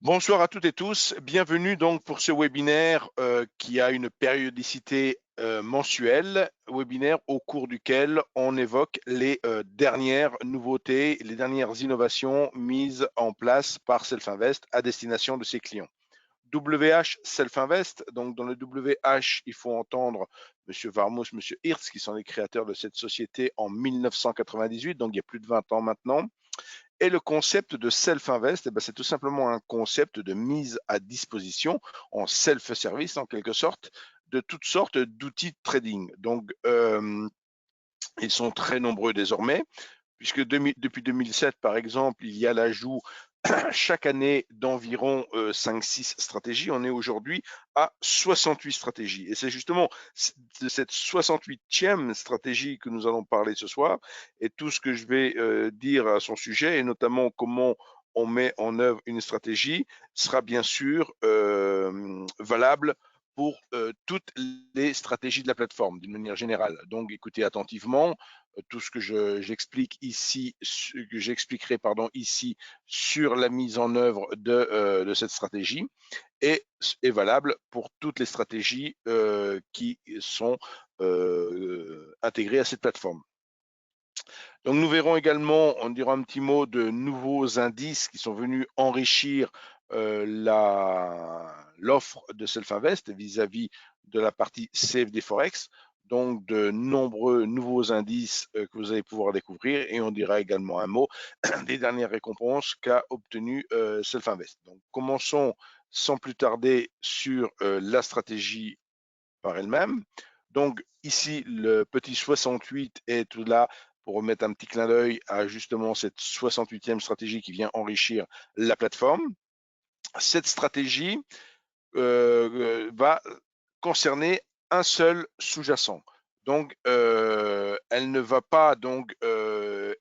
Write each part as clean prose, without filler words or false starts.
Bonsoir à toutes et tous, bienvenue donc pour ce webinaire qui a une périodicité mensuelle, webinaire au cours duquel on évoque les dernières nouveautés, les dernières innovations mises en place par Self-Invest à destination de ses clients. WH Self-Invest, donc dans le WH, il faut entendre M. Varmos, M. Hirtz, qui sont les créateurs de cette société en 1998, donc il y a plus de 20 ans maintenant. Et le concept de self-invest, c'est tout simplement un concept de mise à disposition en self-service, en quelque sorte, de toutes sortes d'outils de trading. Donc, ils sont très nombreux désormais, puisque depuis 2007, par exemple, il y a l'ajout chaque année d'environ 5-6 stratégies. On est aujourd'hui à 68 stratégies. Et c'est justement de cette 68e stratégie que nous allons parler ce soir. Et tout ce que je vais dire à son sujet, et notamment comment on met en œuvre une stratégie, sera bien sûr valable pour toutes les stratégies de la plateforme, d'une manière générale. Donc, écoutez attentivement tout ce que j'explique ici, que j'expliquerai ici sur la mise en œuvre de cette stratégie et est valable pour toutes les stratégies qui sont intégrées à cette plateforme. Donc nous verrons également, on dira un petit mot de nouveaux indices qui sont venus enrichir l'offre de Self-Invest vis-à-vis de la partie CFD Forex. Donc de nombreux nouveaux indices que vous allez pouvoir découvrir et on dira également un mot des dernières récompenses qu'a obtenu Self-Invest. Donc commençons sans plus tarder sur la stratégie par elle-même. Donc ici, le petit 68 est tout là pour remettre un petit clin d'œil à justement cette 68e stratégie qui vient enrichir la plateforme. Cette stratégie va concerner un seul sous-jacent. Donc, elle ne va pas donc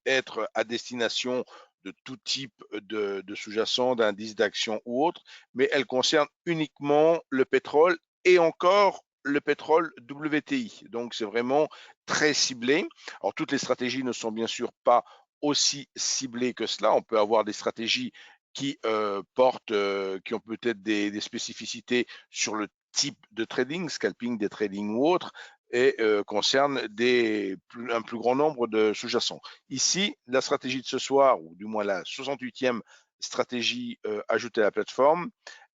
être à destination de tout type de sous-jacent, d'indices d'action ou autre, mais elle concerne uniquement le pétrole et encore le pétrole WTI. Donc, c'est vraiment très ciblé. Alors, toutes les stratégies ne sont bien sûr pas aussi ciblées que cela. On peut avoir des stratégies qui qui ont peut-être des spécificités sur le type de trading, scalping, des trading ou autre, et concernent un plus grand nombre de sous-jacents. Ici, la stratégie de ce soir, ou du moins la 68e stratégie ajoutée à la plateforme,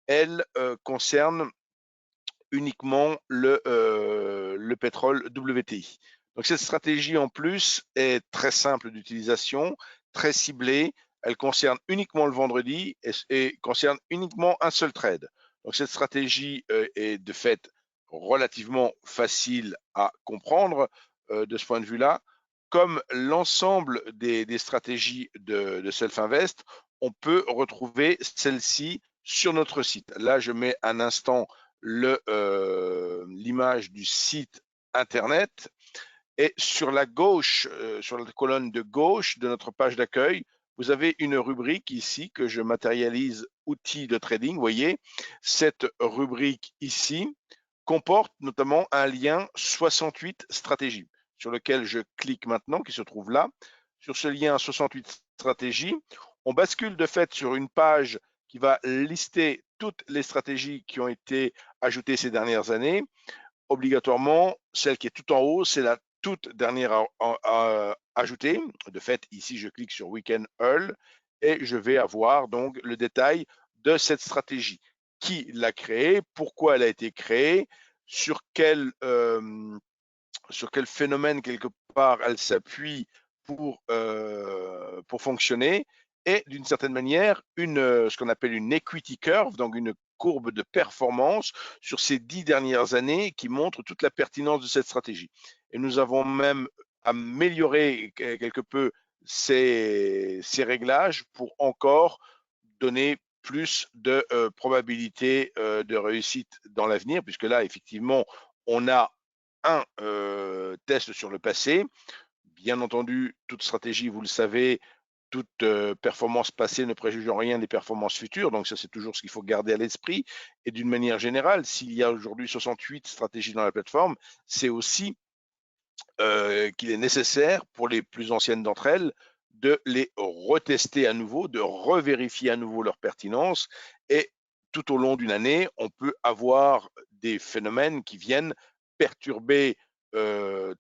elle concerne uniquement le pétrole WTI. Donc cette stratégie en plus est très simple d'utilisation, très ciblée. Elle concerne uniquement le vendredi et concerne uniquement un seul trade. Donc cette stratégie est de fait relativement facile à comprendre de ce point de vue-là. Comme l'ensemble des stratégies de Self-Invest, on peut retrouver celle-ci sur notre site. Là, je mets un instant l'image du site internet et sur la gauche, sur la colonne de gauche de notre page d'accueil, vous avez une rubrique ici que je matérialise outils de trading. Vous voyez, cette rubrique ici comporte notamment un lien 68 stratégies sur lequel je clique maintenant, qui se trouve là. Sur ce lien 68 stratégies, on bascule de fait sur une page qui va lister toutes les stratégies qui ont été ajoutées ces dernières années. Obligatoirement, celle qui est tout en haut, c'est la toute dernière ajoutée. De fait, ici, je clique sur Weekend Earl et je vais avoir donc le détail de cette stratégie. Qui l'a créée, pourquoi elle a été créée, sur quel phénomène quelque part elle s'appuie pour fonctionner et d'une certaine manière ce qu'on appelle une equity curve, donc une courbe de performance sur ces 10 dernières années qui montre toute la pertinence de cette stratégie. Et nous avons même amélioré quelque peu ces réglages pour encore donner plus de probabilité de réussite dans l'avenir, puisque là, effectivement, on a un test sur le passé. Bien entendu, toute stratégie, vous le savez, toute performance passée ne préjuge en rien des performances futures. Donc ça, c'est toujours ce qu'il faut garder à l'esprit. Et d'une manière générale, s'il y a aujourd'hui 68 stratégies dans la plateforme, c'est aussi qu'il est nécessaire pour les plus anciennes d'entre elles de les retester à nouveau, de revérifier à nouveau leur pertinence. Et tout au long d'une année, on peut avoir des phénomènes qui viennent perturber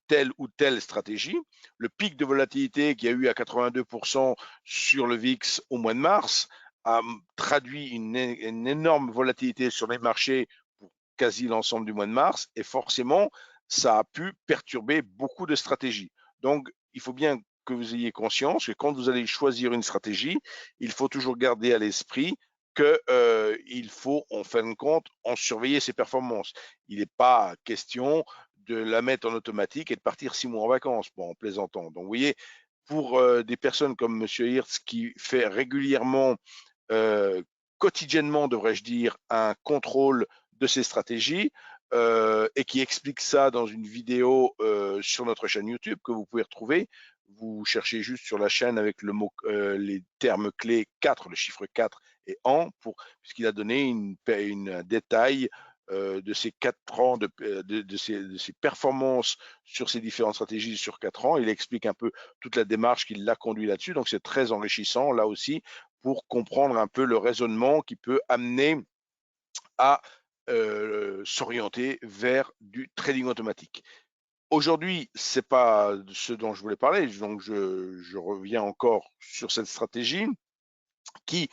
telle ou telle stratégie. Le pic de volatilité qu'il y a eu à 82% sur le VIX au mois de mars a traduit une énorme volatilité sur les marchés pour quasi l'ensemble du mois de mars, et forcément, ça a pu perturber beaucoup de stratégies. Donc, il faut bien que vous ayez conscience que quand vous allez choisir une stratégie, il faut toujours garder à l'esprit qu'il faut, en fin de compte, en surveiller ses performances. Il n'est pas question de la mettre en automatique et de partir 6 mois en vacances, bon, en plaisantant. Donc, vous voyez, pour des personnes comme M. Hirtz qui fait régulièrement, quotidiennement, devrais-je dire, un contrôle de ses stratégies, et qui explique ça dans une vidéo sur notre chaîne YouTube que vous pouvez retrouver. Vous cherchez juste sur la chaîne avec le mot, les termes clés 4, le chiffre 4 et an, puisqu'il a donné un détail de ces 4 ans, de ses performances sur ces différentes stratégies sur 4 ans. Il explique un peu toute la démarche qui l'a conduit là-dessus. Donc, c'est très enrichissant, là aussi, pour comprendre un peu le raisonnement qui peut amener à s'orienter vers du trading automatique. Aujourd'hui, ce n'est pas ce dont je voulais parler, donc je reviens encore sur cette stratégie qui,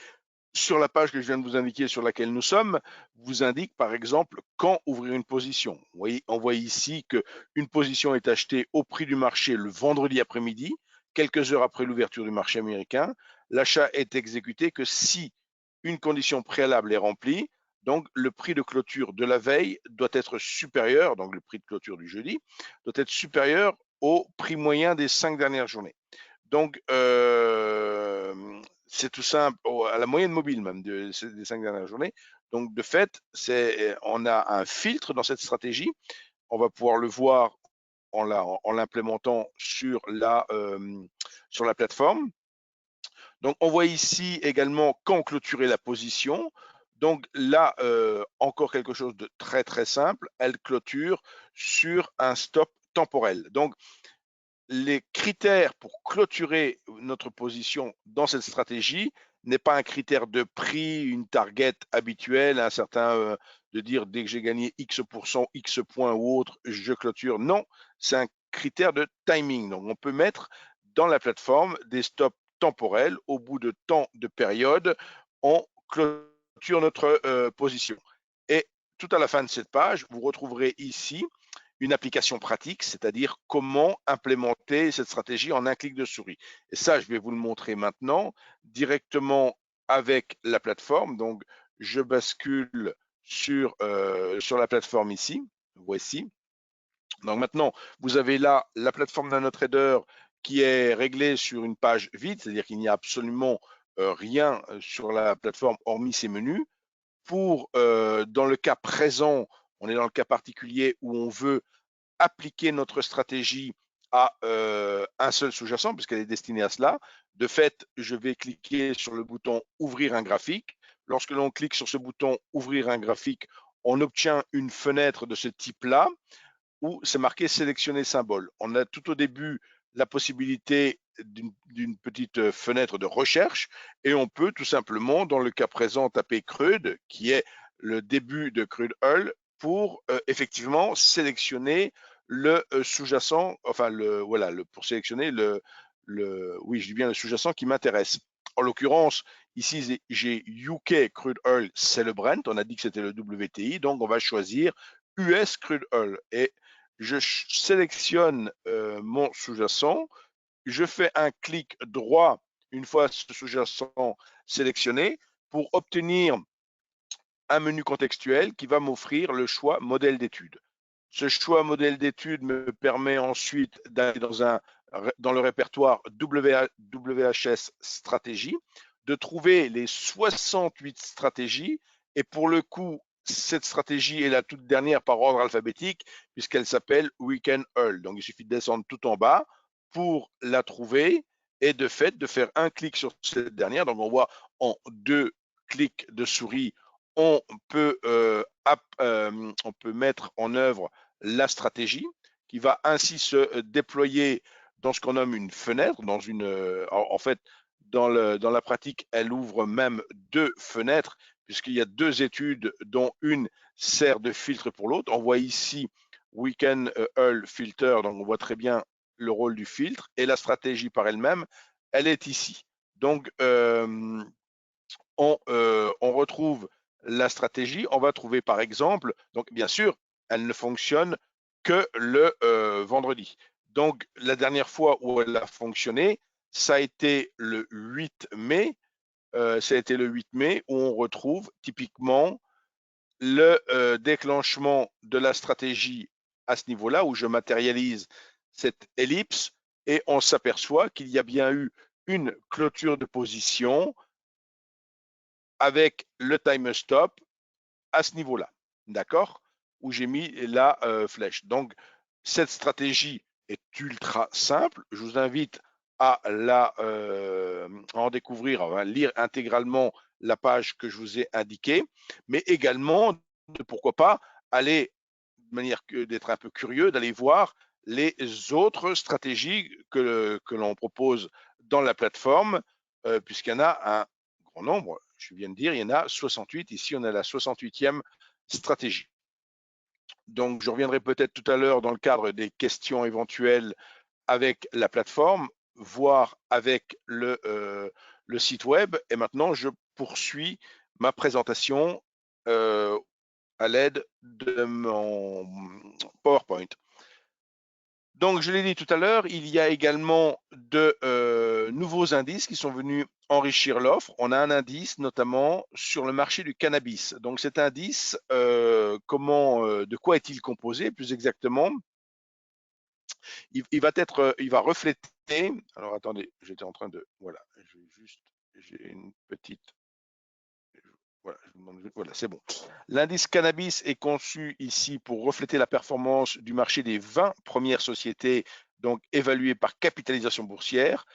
sur la page que je viens de vous indiquer sur laquelle nous sommes, vous indique par exemple quand ouvrir une position. Vous voyez, on voit ici qu'une position est achetée au prix du marché le vendredi après-midi, quelques heures après l'ouverture du marché américain. L'achat est exécuté que si une condition préalable est remplie, donc le prix de clôture de la veille doit être supérieur, donc le prix de clôture du jeudi, doit être supérieur au prix moyen des 5 dernières journées. Donc, c'est tout simple, à la moyenne mobile même des 5 dernières journées. Donc, de fait, on a un filtre dans cette stratégie. On va pouvoir le voir en l'implémentant sur la plateforme. Donc, on voit ici également quand clôturer la position. Donc là, encore quelque chose de très très simple, elle clôture sur un stop temporel. Donc, les critères pour clôturer notre position dans cette stratégie n'est pas un critère de prix, une target habituelle, un certain de dire dès que j'ai gagné X%, X points ou autre, je clôture. Non, c'est un critère de timing. Donc, on peut mettre dans la plateforme des stops temporels. Au bout de tant de périodes, on clôture notre position. Et tout à la fin de cette page, vous retrouverez ici une application pratique, c'est-à-dire comment implémenter cette stratégie en un clic de souris. Et ça, je vais vous le montrer maintenant directement avec la plateforme. Donc, je bascule sur la plateforme ici. Voici. Donc maintenant, vous avez là la plateforme NanoTrader qui est réglée sur une page vide, c'est-à-dire qu'il n'y a absolument rien sur la plateforme hormis ces menus. Dans le cas présent, on est dans le cas particulier où on veut appliquer notre stratégie à un seul sous-jacent, puisqu'elle est destinée à cela. De fait, je vais cliquer sur le bouton Ouvrir un graphique. Lorsque l'on clique sur ce bouton Ouvrir un graphique, on obtient une fenêtre de ce type-là, où c'est marqué Sélectionner symbole. On a tout au début la possibilité d'une petite fenêtre de recherche, et on peut tout simplement, dans le cas présent, taper CRUD, qui est le début de CRUD Hull, pour effectivement sélectionner le sous-jacent, enfin pour sélectionner oui, je dis bien le sous-jacent qui m'intéresse. En l'occurrence, ici j'ai UK Crude Oil, c'est le Brent, on a dit que c'était le WTI, donc on va choisir US Crude Oil et je sélectionne mon sous-jacent, je fais un clic droit une fois ce sous-jacent sélectionné pour obtenir un menu contextuel qui va m'offrir le choix modèle d'étude. Ce choix modèle d'étude me permet ensuite d'aller dans le répertoire WHS stratégie, de trouver les 68 stratégies, et pour le coup, cette stratégie est la toute dernière par ordre alphabétique puisqu'elle s'appelle Weekend Hull. Donc, il suffit de descendre tout en bas pour la trouver et de fait de faire un clic sur cette dernière. Donc, on voit en 2 clics de souris, on peut mettre en œuvre la stratégie qui va ainsi se déployer dans ce qu'on nomme une fenêtre, en fait, dans la pratique, elle ouvre même deux fenêtres, puisqu'il y a deux études, dont une sert de filtre pour l'autre. On voit ici Weekend Hull Filter, donc on voit très bien le rôle du filtre, et la stratégie par elle-même, elle est ici. Donc, on retrouve la stratégie. On va trouver par exemple, donc bien sûr, elle ne fonctionne que le vendredi. Donc la dernière fois où elle a fonctionné, ça a été le 8 mai. Ça a été le 8 mai où on retrouve typiquement le déclenchement de la stratégie à ce niveau-là, où je matérialise cette ellipse et on s'aperçoit qu'il y a bien eu une clôture de position avec le time stop à ce niveau-là, d'accord? Où j'ai mis la flèche. Donc, cette stratégie est ultra simple. Je vous invite à en découvrir, à lire intégralement la page que je vous ai indiquée, mais également, pourquoi pas, aller de manière d'être un peu curieux, d'aller voir les autres stratégies que l'on propose dans la plateforme, puisqu'il y en a un grand nombre. Je viens de dire, il y en a 68. Ici, on a la 68e stratégie. Donc, je reviendrai peut-être tout à l'heure dans le cadre des questions éventuelles avec la plateforme, voire avec le site web. Et maintenant, je poursuis ma présentation à l'aide de mon PowerPoint. Donc, je l'ai dit tout à l'heure, il y a également de nouveaux indices qui sont venus enrichir l'offre. On a un indice notamment sur le marché du cannabis. Donc, cet indice, de quoi est-il composé plus exactement? Il va refléter. Alors, attendez, j'étais en train de. Voilà, j'ai une petite. Voilà, voilà, c'est bon. L'indice cannabis est conçu ici pour refléter la performance du marché des 20 premières sociétés, donc évaluées par capitalisation boursière,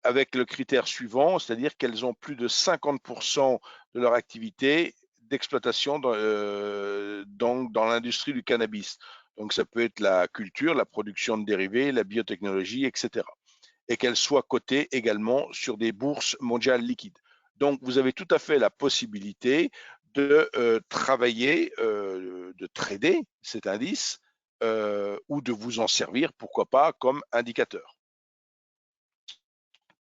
avec le critère suivant, c'est-à-dire qu'elles ont plus de 50% de leur activité d'exploitation dans l'industrie du cannabis. Donc ça peut être la culture, la production de dérivés, la biotechnologie, etc. Et qu'elles soient cotées également sur des bourses mondiales liquides. Donc vous avez tout à fait la possibilité de travailler, de trader cet indice ou de vous en servir, pourquoi pas, comme indicateur.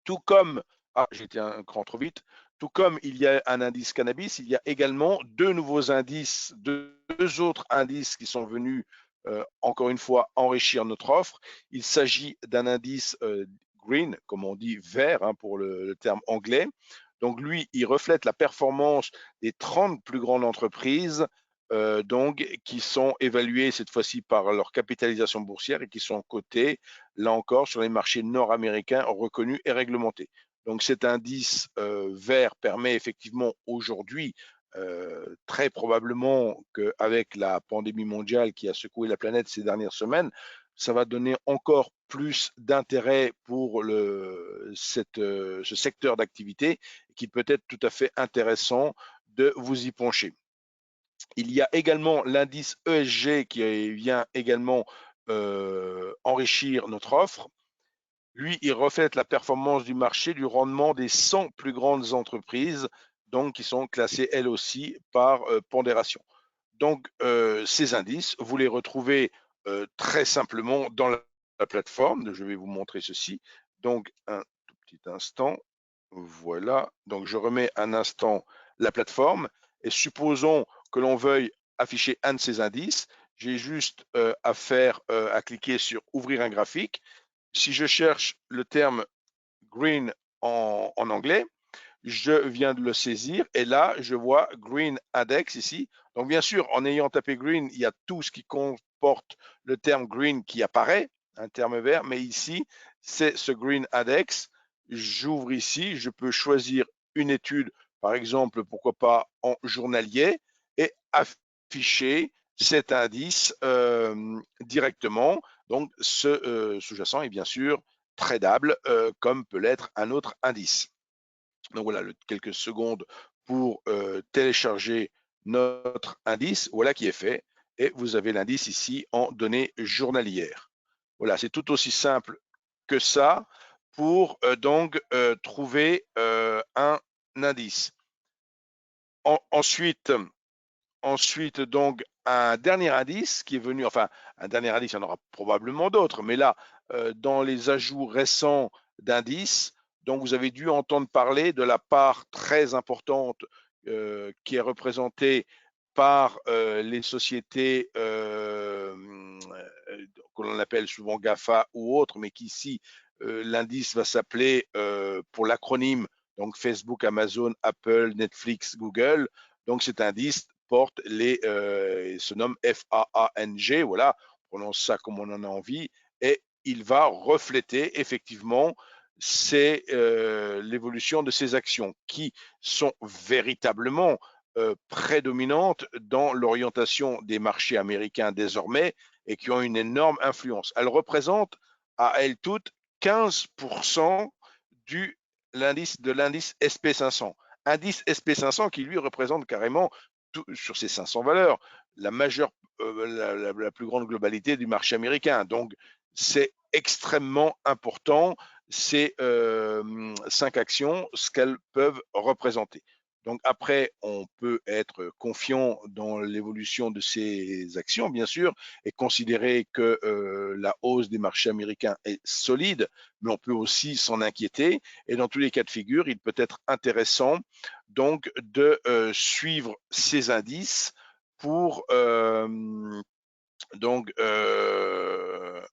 Tout comme, j'ai été un cran trop vite, tout comme il y a un indice cannabis, il y a également deux nouveaux indices, deux autres indices qui sont venus, encore une fois, enrichir notre offre. Il s'agit d'un indice green, comme on dit vert pour le terme anglais. Donc lui, il reflète la performance des 30 plus grandes entreprises donc, qui sont évaluées cette fois-ci par leur capitalisation boursière et qui sont cotées, là encore, sur les marchés nord-américains reconnus et réglementés. Donc cet indice vert permet effectivement aujourd'hui, très probablement qu'avec la pandémie mondiale qui a secoué la planète ces dernières semaines, ça va donner encore plus d'intérêt pour ce secteur d'activité qui peut être tout à fait intéressant de vous y pencher. Il y a également l'indice ESG qui vient également enrichir notre offre. Lui, il reflète la performance du marché, du rendement des 100 plus grandes entreprises, donc qui sont classées elles aussi par pondération. Donc, ces indices, vous les retrouvez très simplement dans la plateforme. Je vais vous montrer ceci. Donc, un tout petit instant. Voilà. Donc, je remets un instant la plateforme et supposons que l'on veuille afficher un de ces indices. J'ai juste à cliquer sur ouvrir un graphique. Si je cherche le terme green en anglais, je viens de le saisir et là, je vois Green Index ici. Donc, bien sûr, en ayant tapé green, il y a tout ce qui comporte le terme green qui apparaît, un terme vert, mais ici, c'est ce Green Index. J'ouvre ici, je peux choisir une étude, par exemple, pourquoi pas en journalier, et afficher cet indice directement. Donc, ce sous-jacent est bien sûr tradable comme peut l'être un autre indice. Donc voilà, quelques secondes pour télécharger notre indice. Voilà qui est fait. Et vous avez l'indice ici en données journalières. Voilà, c'est tout aussi simple que ça pour donc trouver un indice. Ensuite, donc, un dernier indice qui est venu, enfin, un dernier indice, il y en aura probablement d'autres, mais là, dans les ajouts récents d'indices, donc vous avez dû entendre parler de la part très importante qui est représentée par les sociétés que l'on appelle souvent GAFA ou autres, mais qu'ici, l'indice va s'appeler, pour l'acronyme, donc Facebook, Amazon, Apple, Netflix, Google. Donc cet indice porte se nomme FAANG, voilà, on prononce ça comme on en a envie, et il va refléter effectivement l'évolution de ces actions qui sont véritablement prédominantes dans l'orientation des marchés américains désormais et qui ont une énorme influence. Elles représentent à elles toutes 15% de l'indice SP500. Indice SP500 qui lui représente carrément sur ces 500 valeurs la majeure, la plus grande globalité du marché américain. Donc c'est extrêmement important ces 5 actions, ce qu'elles peuvent représenter. Donc après, on peut être confiant dans l'évolution de ces actions, bien sûr, et considérer que la hausse des marchés américains est solide, mais on peut aussi s'en inquiéter. Et dans tous les cas de figure, il peut être intéressant donc de suivre ces indices pour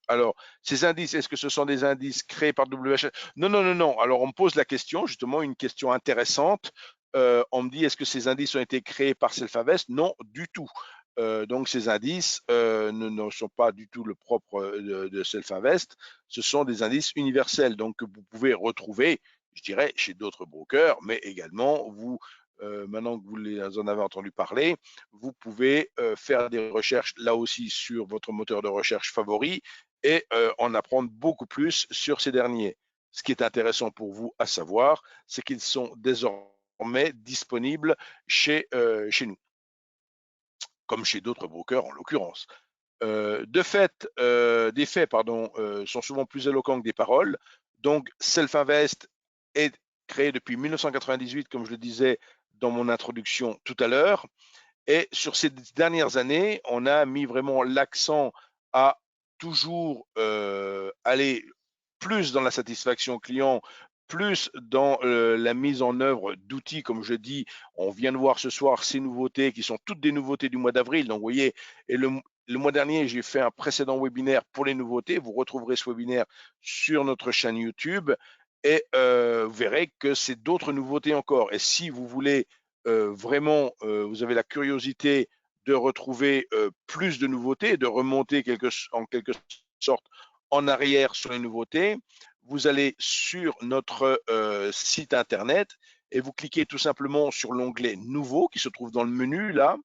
alors, ces indices, est-ce que ce sont des indices créés par WHS? Non, non, non, non. Alors, on me pose la question, justement, une question intéressante. On me dit, est-ce que ces indices ont été créés par Self-Invest? Non, du tout. Donc, ces indices ne sont pas du tout le propre de Self-Invest. Ce sont des indices universels, donc que vous pouvez retrouver, je dirais, chez d'autres brokers, mais également, maintenant que vous en avez entendu parler, vous pouvez faire des recherches là aussi sur votre moteur de recherche favori et en apprendre beaucoup plus sur ces derniers. Ce qui est intéressant pour vous à savoir, c'est qu'ils sont désormais disponibles chez nous, comme chez d'autres brokers en l'occurrence. Des faits sont souvent plus éloquents que des paroles. Donc, Self-Invest est créé depuis 1998, comme je le disais dans mon introduction tout à l'heure. Et sur ces dernières années, on a mis vraiment l'accent à toujours aller plus dans la satisfaction client, plus dans la mise en œuvre d'outils, comme je dis, on vient de voir ce soir ces nouveautés qui sont toutes des nouveautés du mois d'avril. Donc, vous voyez, et le mois dernier, j'ai fait un précédent webinaire pour les nouveautés. Vous retrouverez ce webinaire sur notre chaîne YouTube et vous verrez que c'est d'autres nouveautés encore. Et si vous voulez vraiment, vous avez la curiosité de retrouver plus de nouveautés, de remonter en quelque sorte en arrière sur les nouveautés, vous allez sur notre site internet et vous cliquez tout simplement sur l'onglet Nouveau qui se trouve dans le menu là,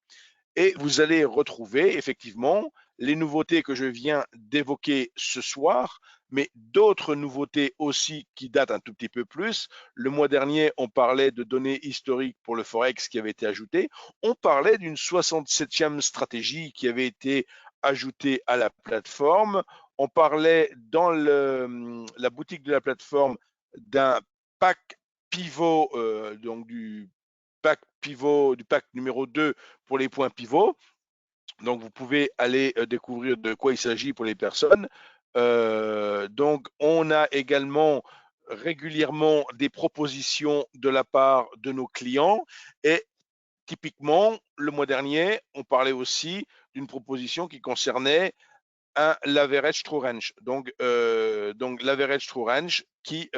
et vous allez retrouver effectivement les nouveautés que je viens d'évoquer ce soir, mais d'autres nouveautés aussi qui datent un tout petit peu plus. Le mois dernier, on parlait de données historiques pour le Forex qui avait été ajoutée. On parlait d'une 67e stratégie qui avait été ajoutée à la plateforme. On parlait dans la boutique de la plateforme d'un pack pivot, donc du pack pivot, du pack numéro 2 pour les points pivots. Donc, vous pouvez aller découvrir de quoi il s'agit pour les personnes. Donc, on a également régulièrement des propositions de la part de nos clients et typiquement, le mois dernier, on parlait aussi d'une proposition qui concernait l'average true range. Donc l'average true range qui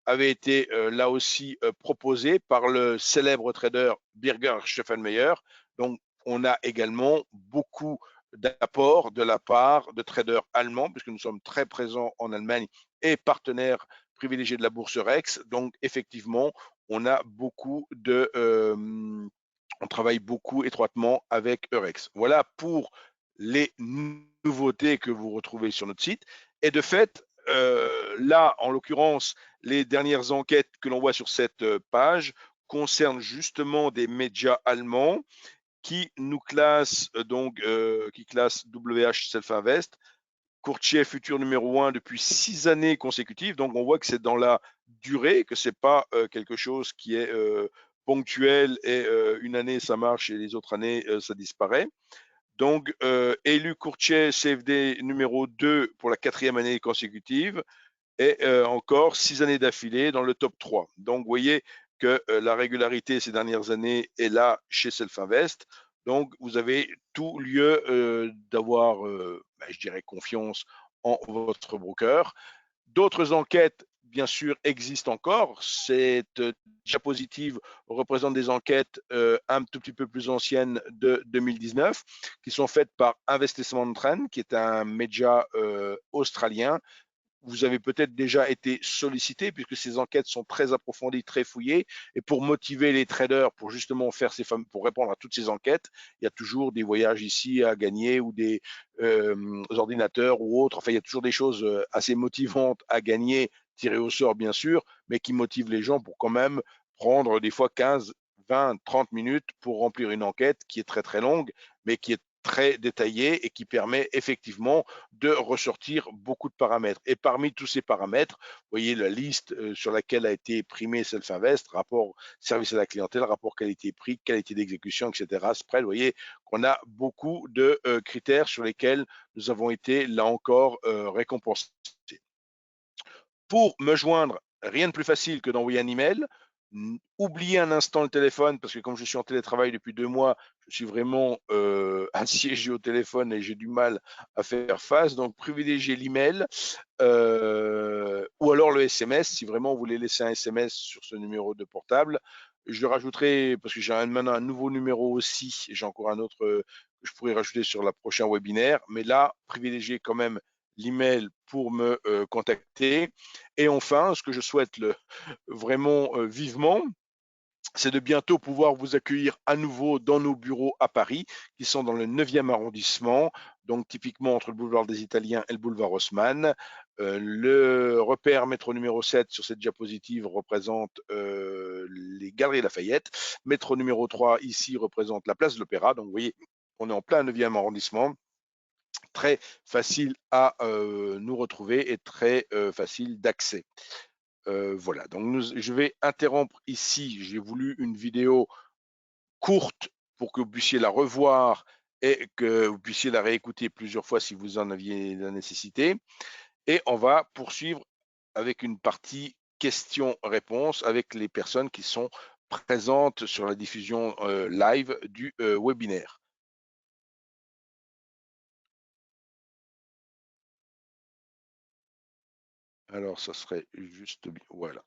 avait été là aussi proposé par le célèbre trader Birger Steffenmeyer. Donc on a également beaucoup d'apports de la part de traders allemands, puisque nous sommes très présents en Allemagne et partenaires privilégiés de la bourse Rex. Donc effectivement, on a beaucoup de on travaille beaucoup étroitement avec Eurex. Voilà pour les nouveautés que vous retrouvez sur notre site. Et de fait, là, en l'occurrence, les dernières enquêtes que l'on voit sur cette page concernent justement des médias allemands qui nous classent qui classent WH Self Invest courtier futur numéro 1 depuis 6 années consécutives. Donc, on voit que c'est dans la durée, que c'est pas quelque chose qui est ponctuel et une année ça marche et les autres années ça disparaît. Donc, élu courtier CFD numéro 2 pour la 4e année consécutive et encore 6 années d'affilée dans le top 3. Donc, vous voyez que la régularité ces dernières années est là chez Selfinvest. Donc, vous avez tout lieu d'avoir, je dirais, confiance en votre broker. D'autres enquêtes, bien sûr, existent encore. Cette diapositive représente des enquêtes un tout petit peu plus anciennes de 2019 qui sont faites par Investissement Trend, qui est un média australien. Vous avez peut-être déjà été sollicité puisque ces enquêtes sont très approfondies, très fouillées. Et pour motiver les traders, pour justement pour répondre à toutes ces enquêtes, il y a toujours des voyages ici à gagner ou des ordinateurs ou autres. Enfin, il y a toujours des choses assez motivantes à gagner, tirées au sort bien sûr, mais qui motivent les gens pour quand même prendre des fois 15, 20, 30 minutes pour remplir une enquête qui est très très longue, mais qui est très détaillée et qui permet effectivement de ressortir beaucoup de paramètres. Et parmi tous ces paramètres, vous voyez la liste sur laquelle a été primé Selfinvest, rapport service à la clientèle, rapport qualité-prix, qualité d'exécution, etc. Spread, vous voyez qu'on a beaucoup de critères sur lesquels nous avons été, là encore, récompensés. Pour me joindre, rien de plus facile que d'envoyer un email. Oubliez un instant le téléphone parce que comme je suis en télétravail depuis 2 mois, je suis vraiment assiégé au téléphone et j'ai du mal à faire face. Donc privilégiez l'email ou alors le SMS si vraiment vous voulez laisser un SMS sur ce numéro de portable. Je le rajouterai parce que j'ai maintenant un nouveau numéro aussi. J'ai encore un autre que je pourrais rajouter sur la prochaine webinaire. Mais là, privilégiez quand même l'email pour me contacter. Et enfin, ce que je souhaite vraiment vivement, c'est de bientôt pouvoir vous accueillir à nouveau dans nos bureaux à Paris, qui sont dans le 9e arrondissement, donc typiquement entre le boulevard des Italiens et le boulevard Haussmann. Le repère métro numéro 7 sur cette diapositive représente les Galeries Lafayette. Métro numéro 3 ici représente la place de l'Opéra. Donc vous voyez, on est en plein 9e arrondissement. Très facile à nous retrouver et très facile d'accès. Voilà, donc je vais interrompre ici. J'ai voulu une vidéo courte pour que vous puissiez la revoir et que vous puissiez la réécouter plusieurs fois si vous en aviez la nécessité. Et on va poursuivre avec une partie questions-réponses avec les personnes qui sont présentes sur la diffusion live du webinaire. Alors, ça serait juste bien. Voilà.